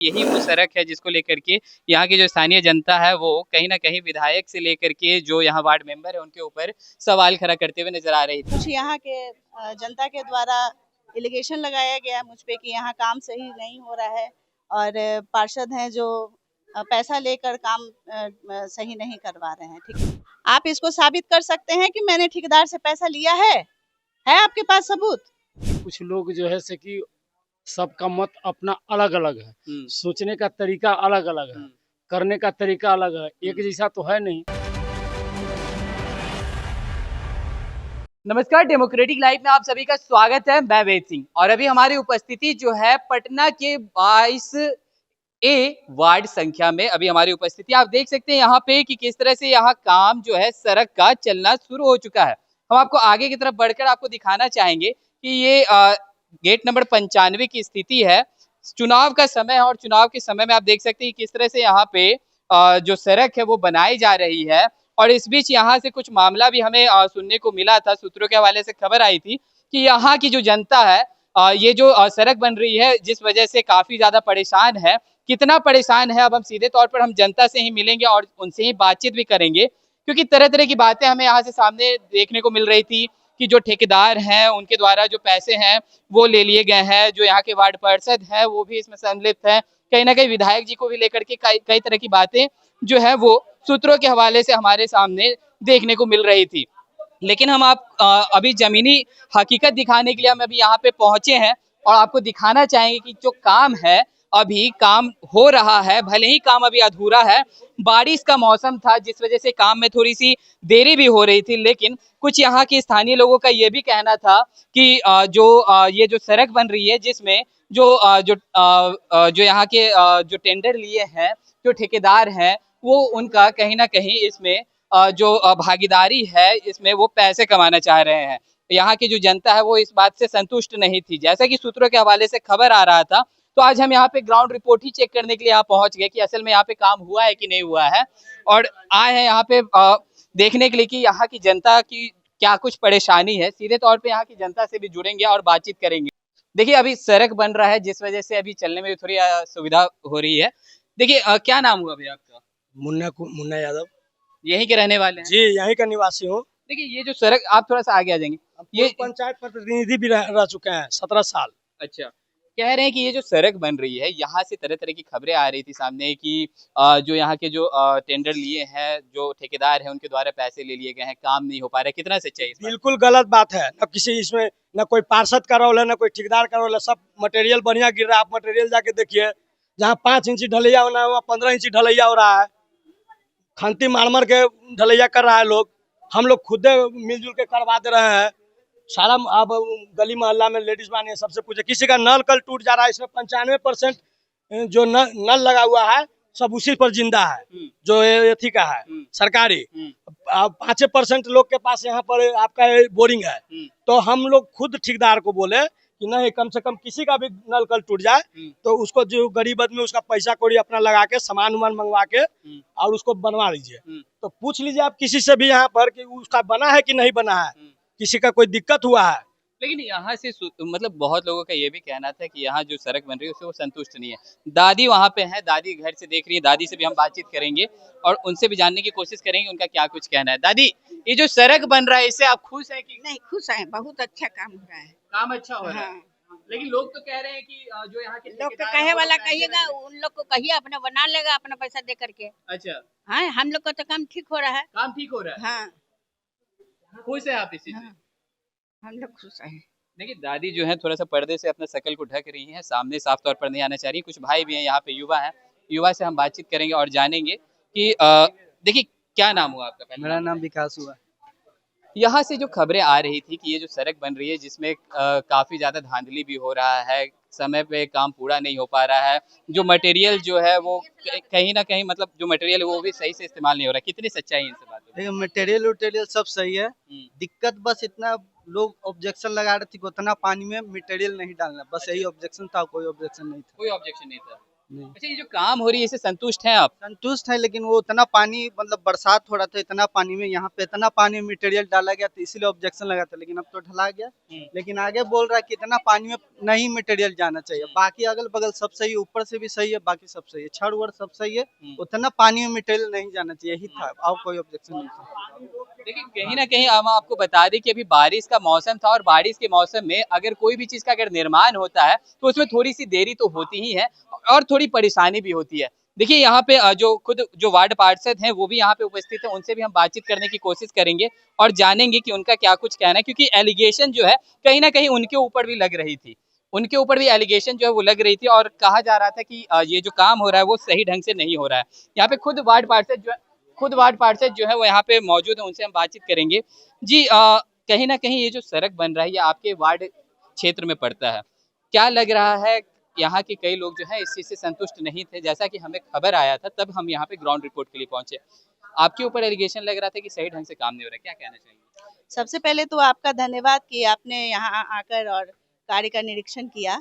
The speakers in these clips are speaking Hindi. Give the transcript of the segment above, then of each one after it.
यही वो सड़क है जिसको लेकर के यहाँ की जो स्थानीय जनता है वो कहीं ना कहीं विधायक से लेकर के जो यहाँ वार्ड मेंबर है उनके ऊपर सवाल खड़ा करते हुए नजर आ रही थी। कुछ यहाँ के जनता के द्वारा एलिगेशन लगाया गया मुझ पे कि यहाँ काम सही नहीं हो रहा है और पार्षद हैं जो पैसा लेकर काम सही नहीं करवा रहे हैं। ठीक, आप इसको साबित कर सकते हैं कि मैंने ठेकेदार से पैसा लिया है आपके पास सबूत? कुछ लोग जो है से कि सबका मत अपना अलग अलग है, सोचने का तरीका अलग अलग है, करने का तरीका अलग है, एक जैसा तो है नहीं। नमस्कार, डेमोक्रेटिक लाइव में आप सभी का स्वागत है। मैं वेद सिंह और अभी हमारी उपस्थिति जो है पटना के 22A वार्ड संख्या में अभी हमारी उपस्थिति आप देख सकते हैं यहाँ पे कि किस तरह से यहाँ काम जो है सड़क का चलना शुरू हो चुका है। हम आपको आगे की तरफ बढ़कर आपको दिखाना चाहेंगे कि ये गेट नंबर 95 की स्थिति है। चुनाव का समय है और चुनाव के समय में आप देख सकते हैं किस तरह से यहाँ पे जो सड़क है वो बनाई जा रही है। और इस बीच यहाँ से कुछ मामला भी हमें सुनने को मिला था, सूत्रों के हवाले से खबर आई थी कि यहाँ की जो जनता है ये जो सड़क बन रही है जिस वजह से काफी ज्यादा परेशान है। कितना परेशान है अब हम सीधे तौर पर हम जनता से ही मिलेंगे और उनसे ही बातचीत भी करेंगे, क्योंकि तरह तरह की बातें हमें यहाँ से सामने देखने को मिल रही थी कि जो ठेकेदार हैं उनके द्वारा जो पैसे हैं वो ले लिए गए हैं। जो यहाँ के वार्ड पार्षद हैं वो भी इसमें सम्मिलित है। कहीं ना कहीं विधायक जी को भी लेकर के कई तरह की बातें जो है वो सूत्रों के हवाले से हमारे सामने देखने को मिल रही थी। लेकिन हम अभी जमीनी हकीकत दिखाने के लिए हम अभी यहाँ पे पहुंचे हैं और आपको दिखाना चाहेंगे कि जो काम है अभी काम हो रहा है, भले ही काम अभी अधूरा है। बारिश का मौसम था जिस वजह से काम में थोड़ी सी देरी भी हो रही थी, लेकिन कुछ यहाँ के स्थानीय लोगों का ये भी कहना था कि ये जो सड़क बन रही है जिसमें जो यहाँ के जो टेंडर लिए हैं, जो ठेकेदार हैं, वो उनका कहीं ना कहीं इसमें जो भागीदारी है इसमें वो पैसे कमाना चाह रहे हैं। यहाँ की जो जनता है वो इस बात से संतुष्ट नहीं थी। जैसा कि सूत्रों के हवाले से खबर आ रहा था, तो आज हम यहाँ पे ग्राउंड रिपोर्ट ही चेक करने के लिए यहाँ पहुंच गए कि असल में यहाँ पे काम हुआ है कि नहीं हुआ है, और आए हैं यहाँ पे देखने के लिए कि यहाँ की जनता की क्या कुछ परेशानी है। सीधे तौर पे यहाँ की जनता से भी जुड़ेंगे और बातचीत करेंगे। देखिए, अभी सड़क बन रहा है जिस वजह से अभी चलने में भी थोड़ी सुविधा हो रही है। देखिए, क्या नाम हुआ भैया आपका? मुन्ना यादव। यहीं के रहने वाले हैं? जी, यहीं का निवासी हूँ। देखिए, ये जो सड़क, आप थोड़ा सा आगे आ जाएंगे, ये पंचायत प्रतिनिधि भी रह चुके हैं 17 साल। अच्छा, कह रहे हैं कि ये जो सड़क बन रही है यहाँ से तरह तरह की खबरें आ रही थी सामने कि जो यहाँ के जो टेंडर लिए हैं, जो ठेकेदार हैं, उनके द्वारा पैसे ले लिए गए हैं, काम नहीं हो पा रहा है। कितना सच्चाई है? बिल्कुल गलत बात है। न किसी इसमें न कोई पार्षद का रोल है, न कोई ठेकेदार का रोल है। सब मटेरियल बढ़िया गिर रहा है। आप मटेरियल जाके देखिए, जहाँ 5 इंची ढलैया होना है वहाँ 15 इंची ढलैया हो रहा है। खंती मार के ढलैया कर रहा है लोग। हम लोग खुद मिलजुल के करवा दे रहे हैं सारा। अब गली मोहल्ला में लेडीज बानी है, सबसे पूछे। किसी का नल कल टूट जा रहा है। इसमें 95% जो नल लगा हुआ है सब उसी पर जिंदा है, जो एथी का है सरकारी। 5% लोग के पास यहाँ पर आपका बोरिंग है। तो हम लोग खुद ठेकेदार को बोले कि नहीं, कम से कम किसी का भी नल कल टूट जाए तो उसको, जो गरीब आदमी, उसका पैसा कौड़ी अपना लगा के सामान उमान मंगवा के और उसको बनवा लीजिए। तो पूछ लीजिए आप किसी से भी यहाँ पर कि उसका बना है कि नहीं बना है, किसी का कोई दिक्कत हुआ है। लेकिन यहाँ से मतलब बहुत लोगों का ये भी कहना था कि यहाँ जो सड़क बन रही है उससे वो संतुष्ट नहीं है। दादी वहाँ पे है, दादी घर से देख रही है, दादी से भी हम बातचीत करेंगे और उनसे भी जानने की कोशिश करेंगे उनका क्या कुछ कहना है। दादी, ये जो सड़क बन रहा है इससे आप खुश है कि नहीं? खुश है, बहुत अच्छा काम हो रहा है। काम अच्छा हो रहा है? हाँ। लेकिन लोग तो कह रहे हैं कि जो यहाँ के लोग तो कहे वाला कहिएगा, उन लोग को कहिए अपना बना लेगा अपना पैसा दे करके। अच्छा, हाँ, हम लोग का तो काम ठीक हो रहा है। काम ठीक हो रहा है? हाँ, खुश है आप इसी से? हाँ, हम लोग खुश हैं। देखिए, दादी जो है थोड़ा सा पर्दे से अपने शकल को ढक रही है, सामने साफ तौर पर नहीं आना चाह रही। कुछ भाई भी हैं यहाँ पे, युवा हैं, युवा से हम बातचीत करेंगे और जानेंगे कि देखिए, क्या नाम हुआ आपका? पहले मेरा नाम विकास हुआ। यहाँ से जो खबरें आ रही थी कि ये जो सड़क बन रही है जिसमें काफी ज्यादा धांधली भी हो रहा है, समय पे काम पूरा नहीं हो पा रहा है, जो मटेरियल जो है वो कहीं ना कहीं, मतलब जो मटेरियल है वो भी सही से इस्तेमाल नहीं हो रहा है। कितनी सच्चाई है इन सब बातों देखिए, मटेरियल सब सही है। दिक्कत बस इतना, लोग ऑब्जेक्शन लगा रहे थे कि उतना पानी में मटेरियल नहीं डालना, बस यही ऑब्जेक्शन था, कोई ऑब्जेक्शन नहीं था। कोई ऑब्जेक्शन नहीं था? अच्छा, ये जो काम हो रही है इससे संतुष्ट हैं आप? संतुष्ट है, लेकिन वो उतना पानी मतलब बरसात हो रहा था, इतना पानी में यहाँ पे इतना पानी में मटेरियल डाला गया तो इसीलिए ऑब्जेक्शन लगा था, लेकिन अब तो ढला गया। लेकिन आगे बोल रहा है कि इतना पानी में नहीं मटेरियल जाना चाहिए। बाकी अगल बगल सब सही है, ऊपर से भी सही है, बाकी सब सही है, छड़ वड़ सब सही है, उतना पानी में मटेरियल नहीं जाना चाहिए, यही था, और कोई ऑब्जेक्शन नहीं था। देखिए, कहीं ना कहीं हम आपको बता दें कि अभी बारिश का मौसम था और बारिश के मौसम में अगर कोई भी चीज का अगर निर्माण होता है तो उसमें थोड़ी सी देरी तो होती ही है और थोड़ी परेशानी भी होती है। देखिए, यहाँ पे जो खुद जो वार्ड पार्षद हैं वो भी यहाँ पे उपस्थित है, उनसे भी हम बातचीत करने की कोशिश करेंगे और जानेंगे कि उनका क्या कुछ कहना है, क्योंकि एलिगेशन जो है कहीं ना कहीं उनके ऊपर भी लग रही थी, उनके ऊपर भी एलिगेशन जो है वो लग रही थी और कहा जा रहा था कि ये जो काम हो रहा है वो सही ढंग से नहीं हो रहा है। यहाँ पे खुद वार्ड पार्षद जो है वो यहाँ पे मौजूद है, उनसे हम बातचीत करेंगे। जी, कहीं ना कहीं ये जो सड़क बन रहा है ये आपके वार्ड क्षेत्र में पड़ता है, क्या लग रहा है? यहाँ के कई लोग जो है इस चीज से संतुष्ट नहीं थे, जैसा कि हमें खबर आया था तब हम यहाँ पे ग्राउंड रिपोर्ट के लिए पहुंचे। आपके ऊपर एलिगेशन लग रहा था कि सही ढंग से काम नहीं हो रहा है, क्या कहना चाहिए? सबसे पहले तो आपका धन्यवाद कि आपने यहाँ आकर और कार्य का निरीक्षण किया।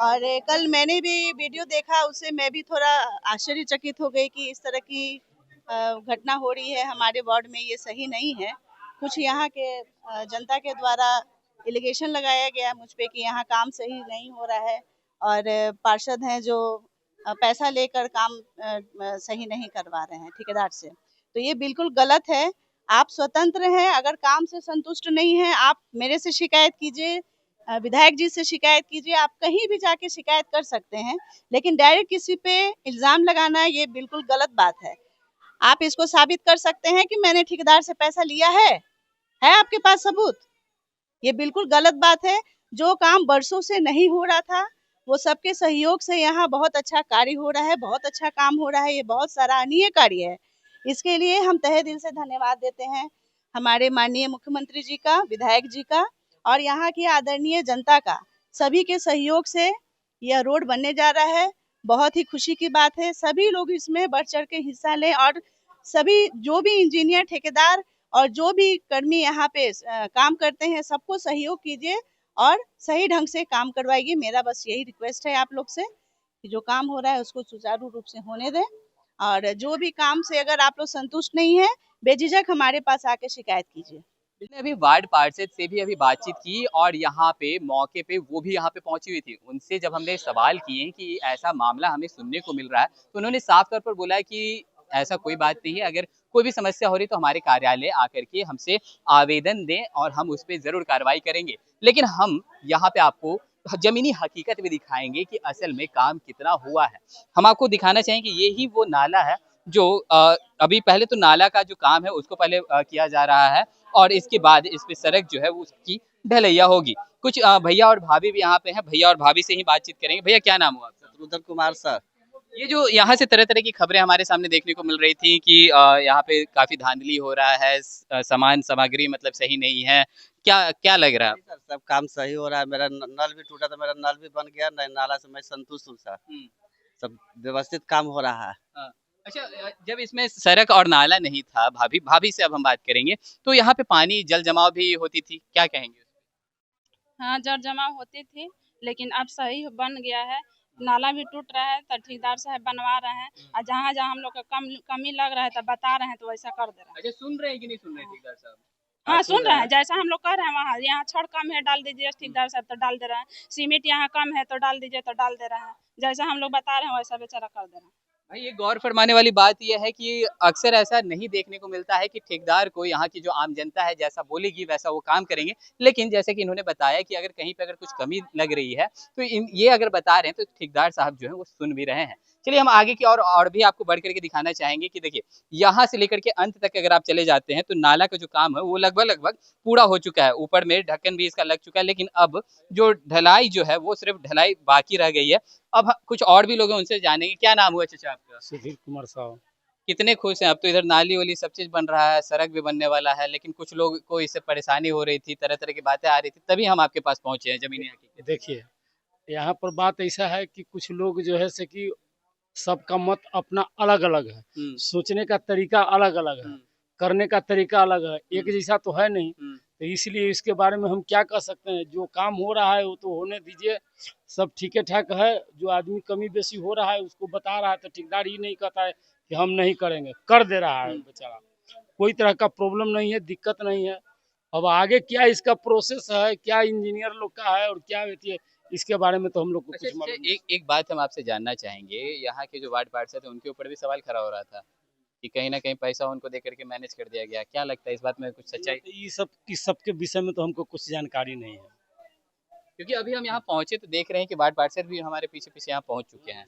और कल मैंने भी वीडियो देखा, उससे मैं भी थोड़ा आश्चर्यचकित हो गई कि इस तरह की घटना हो रही है हमारे वार्ड में, ये सही नहीं है। कुछ यहाँ के जनता के द्वारा एलिगेशन लगाया गया मुझ पे कि यहाँ काम सही नहीं हो रहा है और पार्षद हैं जो पैसा लेकर काम सही नहीं करवा रहे हैं ठेकेदार से, तो ये बिल्कुल गलत है। आप स्वतंत्र हैं, अगर काम से संतुष्ट नहीं हैं आप मेरे से शिकायत कीजिए, विधायक जी से शिकायत कीजिए, आप कहीं भी जाके शिकायत कर सकते हैं, लेकिन डायरेक्ट किसी पे इल्जाम लगाना ये बिल्कुल गलत बात है। आप इसको साबित कर सकते हैं कि मैंने ठेकेदार से पैसा लिया है आपके पास सबूत? ये बिल्कुल गलत बात है। जो काम वर्षों से नहीं हो रहा था वो सबके सहयोग से यहाँ बहुत अच्छा कार्य हो रहा है, बहुत अच्छा काम हो रहा है, ये बहुत सराहनीय कार्य है। इसके लिए हम तहे दिल से धन्यवाद देते हैं हमारे माननीय मुख्यमंत्री जी का, विधायक जी का और यहाँ की आदरणीय जनता का। सभी के सहयोग से यह रोड बनने जा रहा है, बहुत ही खुशी की बात है। सभी लोग इसमें बढ़ चढ़ के हिस्सा लें और सभी जो भी इंजीनियर, ठेकेदार और जो भी कर्मी यहाँ पे काम करते हैं सबको सहयोग कीजिए और सही ढंग से काम करवाइए। मेरा बस यही रिक्वेस्ट है आप लोग से कि जो काम हो रहा है उसको सुचारू रूप से होने दें और जो भी काम से अगर आप लोग संतुष्ट नहीं है बेझिझक हमारे पास आके शिकायत कीजिए। मैंने अभी वार्ड पार्षद से भी अभी बातचीत की और यहाँ पे मौके पे वो भी यहाँ पे पहुंची हुई थी। उनसे जब हमने सवाल किए कि ऐसा मामला हमें सुनने को मिल रहा है तो उन्होंने साफ तौर पर बोला है कि ऐसा कोई बात नहीं है, अगर कोई भी समस्या हो रही तो हमारे कार्यालय आकर के हमसे आवेदन दें और हम उस पर जरूर कार्रवाई करेंगे। लेकिन हम यहाँ पे आपको जमीनी हकीकत भी दिखाएंगे कि असल में काम कितना हुआ है। हम आपको दिखाना चाहेंगे ये ही वो नाला है जो अभी पहले तो नाला का जो काम है उसको पहले किया जा रहा है और इसके बाद इस पे सड़क जो है वो उसकी ढलैया होगी। कुछ भैया और भाभी भी यहाँ पे हैं, भैया और भाभी से ही बातचीत करेंगे। भैया, क्या नाम हुआ आपका? रुद्र कुमार सर। ये जो यहाँ से तरह तरह की खबरें हमारे सामने देखने को मिल रही थी कि यहाँ पे काफी धांधली हो रहा है, सामान सामग्री मतलब सही नहीं है, क्या क्या लग रहा है? सर सब काम सही हो रहा है, मेरा नल भी टूटा था, मेरा नल भी बन गया, नए नाला से मैं संतुष्ट हूँ सर। सब व्यवस्थित काम हो रहा है। हाँ। अच्छा, जब इसमें सड़क और नाला नहीं था, भाभी भाभी से अब हम बात करेंगे, तो यहाँ पे पानी जल जमाव भी होती थी, क्या कहेंगे? हाँ, जल जमाव होती थी, लेकिन अब सही बन गया है। नाला भी टूट रहा है तो ठेकेदार साहब बनवा रहे हैं और जहाँ जहाँ हम लोग का कमी लग रहा है तो बता रहे हैं तो वैसा कर दे रहे हैं। अच्छा, सुन रहे हैं कि नहीं सुन रहे ठेकेदार साहब? हाँ, सुन रहे हैं, जैसा हम लोग कह रहे हैं वहाँ, यहाँ छड़ कम है डाल दीजिए, ठेकेदार साहब तो डाल दे रहे हैं। सीमेंट यहाँ कम है तो डाल दीजिए तो डाल दे रहे हैं। जैसा हम लोग बता रहे हैं वैसा बेचारा कर दे रहे हैं। भाई, ये गौर फरमाने वाली बात यह है कि अक्सर ऐसा नहीं देखने को मिलता है कि ठेकेदार को यहाँ की जो आम जनता है जैसा बोलेगी वैसा वो काम करेंगे। लेकिन जैसे कि इन्होंने बताया कि अगर कहीं पे अगर कुछ कमी लग रही है तो ये अगर बता रहे हैं तो ठेकेदार साहब जो है वो सुन भी रहे हैं। चलिए, हम आगे की और भी आपको बढ़ करके दिखाना चाहेंगे कि देखिए, यहाँ से लेकर के अंत तक अगर आप चले जाते हैं तो नाला का जो काम है वो लगभग पूरा हो चुका है। ऊपर में ढक्कन भी इसका लग चुका है, लेकिन अब जो ढलाई जो है वो सिर्फ ढलाई बाकी रह गई है। अब कुछ और भी लोग हैं, उनसे जानेंगे। क्या नाम हुआ चाचा आपका? सुधीर कुमार साहब। कितने खुश हैं? अब तो इधर नाली वाली सब चीज बन रहा है, सड़क भी बनने वाला है, लेकिन कुछ लोग को इससे परेशानी हो रही थी, तरह तरह की बातें आ रही थी, तभी हम आपके पास पहुंचे हैं जमीनी हकीकत। देखिए, यहाँ पर बात ऐसा है कि कुछ लोग जो है से कि सबका मत अपना अलग अलग है, सोचने का तरीका अलग अलग है, करने का तरीका अलग है, एक जैसा तो है नहीं। तो इसलिए इसके बारे में हम क्या कह सकते हैं। जो काम हो रहा है वो तो होने दीजिए, सब ठीक ठाक है। जो आदमी कमी बेसी हो रहा है उसको बता रहा है, तो ठेकेदार ही नहीं कहता है कि हम नहीं करेंगे, कर दे रहा है बेचारा। कोई तरह का प्रॉब्लम नहीं है, दिक्कत नहीं है। अब आगे क्या इसका प्रोसेस है, क्या इंजीनियर लोग का है और क्या होती है, इसके बारे में तो हम लोग को अच्छा कुछ अच्छा, मालूम नहीं। एक बात हम आपसे जानना चाहेंगे, यहाँ के जो वार्ड पार्षद है उनके ऊपर भी सवाल खड़ा हो रहा था कि कहीं ना कहीं पैसा उनको दे करके मैनेज कर दिया गया। क्या लगता है इस बात में कुछ सच्चाई? ये सब इस सब के विषय में तो हमको कुछ जानकारी नहीं है। क्योंकि अभी हम यहाँ पहुंचे तो देख रहे हैं कि वार्ड पार्षद भी हमारे पीछे पीछे यहाँ पहुंच चुके हैं।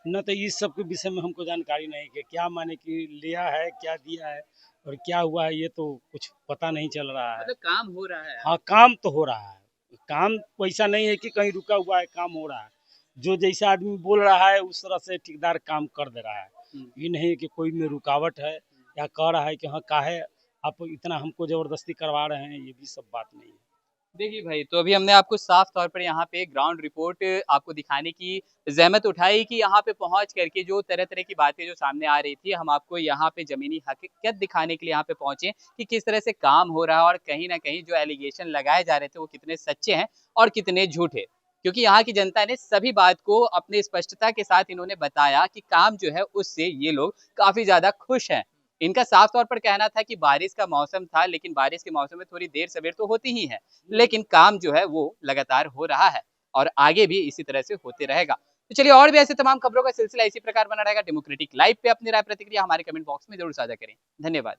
न तो इस सब के विषय में हमको जानकारी नहीं कि क्या माने कि लिया है, क्या दिया है और क्या हुआ है, ये तो कुछ पता नहीं चल रहा है। मतलब काम हो रहा है। हाँ, काम तो हो रहा है। काम वैसा नहीं है कि कहीं रुका हुआ है, काम हो रहा है। जो जैसा आदमी बोल रहा है उस तरह से ठेकेदार काम कर दे रहा है। ये नहीं है कि कोई में रुकावट है या कह रहा है कि हाँ काहे आप इतना हमको जबरदस्ती करवा रहे हैं, ये भी सब बात नहीं है। देखिए भाई, तो अभी हमने आपको साफ तौर पर यहाँ पे ग्राउंड रिपोर्ट आपको दिखाने की ज़हमत उठाई कि यहाँ पे पहुँच करके जो तरह-तरह की बातें जो सामने आ रही थी, हम आपको यहाँ पे ज़मीनी हकीकत दिखाने के लिए यहाँ पे पहुँचे कि किस तरह से काम हो रहा है और कहीं न कहीं जो एलिगेशन लगाए जा रहे थे, वो कितने सच्चे हैं और कितने झूठे। क्योंकि यहाँ की जनता ने सभी बात को अपने स्पष्टता के साथ इन्होंने बताया कि काम जो है उससे ये लोग काफ़ी ज़्यादा खुश हैं। इनका साफ तौर पर कहना था कि बारिश का मौसम था, लेकिन बारिश के मौसम में थोड़ी देर-सवेर तो होती ही है, लेकिन काम जो है वो लगातार हो रहा है और आगे भी इसी तरह से होते रहेगा। तो चलिए, और भी ऐसे तमाम खबरों का सिलसिला इसी प्रकार बना रहेगा। डेमोक्रेटिक लाइव पे अपनी राय प्रतिक्रिया हमारे कमेंट बॉक्स में ज़रूर साझा करें। धन्यवाद।